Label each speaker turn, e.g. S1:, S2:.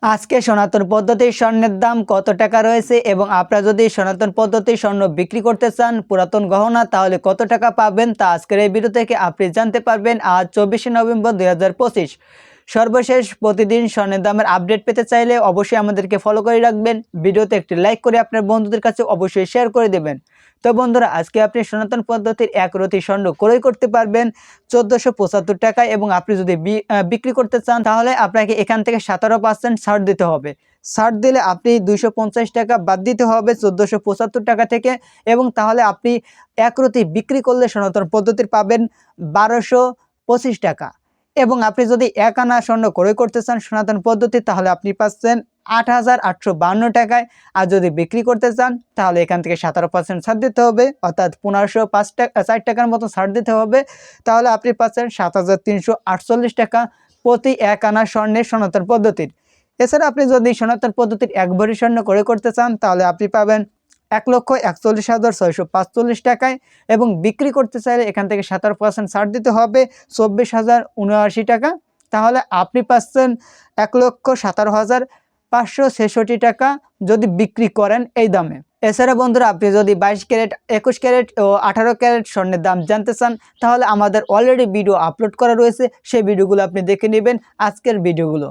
S1: আজকে সনাতন পদ্ধতির স্বর্ণের দাম কত টাকা রয়েছে এবং আপনারা যদি সনাতন পদ্ধতির স্বর্ণ বিক্রি করতে চান পুরাতন গহনা তাহলে কত টাকা পাবেন তা আজকের এই ভিডিও থেকে আপনি জানতে পারবেন। আজ 24শে নভেম্বর 2025 সর্বশেষ প্রতিদিন স্বর্ণের দামের আপডেট পেতে চাইলে অবশ্যই আমাদেরকে ফলো করে রাখবেন। ভিডিওতে একটি লাইক করে আপনার বন্ধুদের কাছে অবশ্যই শেয়ার করে দেবেন। তো বন্ধুরা, আজকে আপনি সনাতন পদ্ধতির এক রতি স্বর্ণ ক্রয় করতে পারবেন 1475 টাকায় এবং আপনি যদি বিক্রি করতে চান তাহলে আপনাকে এখান থেকে 17% ছাড় দিতে হবে। ছাড় দিলে আপনি 250 টাকা বাদ দিতে হবে 1475 টাকা থেকে, এবং তাহলে আপনি এক রতি বিক্রি করলে সনাতন পদ্ধতির পাবেন 1225 টাকা। এবং আপনি যদি এক আনা স্বর্ণ ক্রয় করতে চান সনাতন পদ্ধতি তাহলে আপনি পাচ্ছেন 8852 টাকায়। আর যদি বিক্রি করতে চান তাহলে এখান থেকে 17% ছাড় দিতে হবে, অর্থাৎ 1504 টাকার মতো ছাড় দিতে হবে। তাহলে আপনি পাচ্ছেন 7348 টাকা প্রতি এক আনা স্বর্ণের সনাতন পদ্ধতির। এছাড়া আপনি যদি সনাতন পদ্ধতির এক ভরি স্বর্ণ ক্রয় করতে চান তাহলে আপনি পাবেন 1,41,645 টাকায়, এবং বিক্রি করতে চাইলে এখান থেকে 17% ছাড় দিতে হবে 24,079 টাকা। তাহলে আপনি পাচ্ছেন 1,17,566 টাকা যদি বিক্রি করেন এই দামে। এছাড়া বন্ধুরা, আপনি যদি 22 ক্যারেট, 21 ক্যারেট ও 18 ক্যারেট স্বর্ণের দাম জানতে চান তাহলে আমাদের অলরেডি ভিডিও আপলোড করা রয়েছে, সেই ভিডিওগুলো আপনি দেখে নেবেন আজকের ভিডিওগুলো।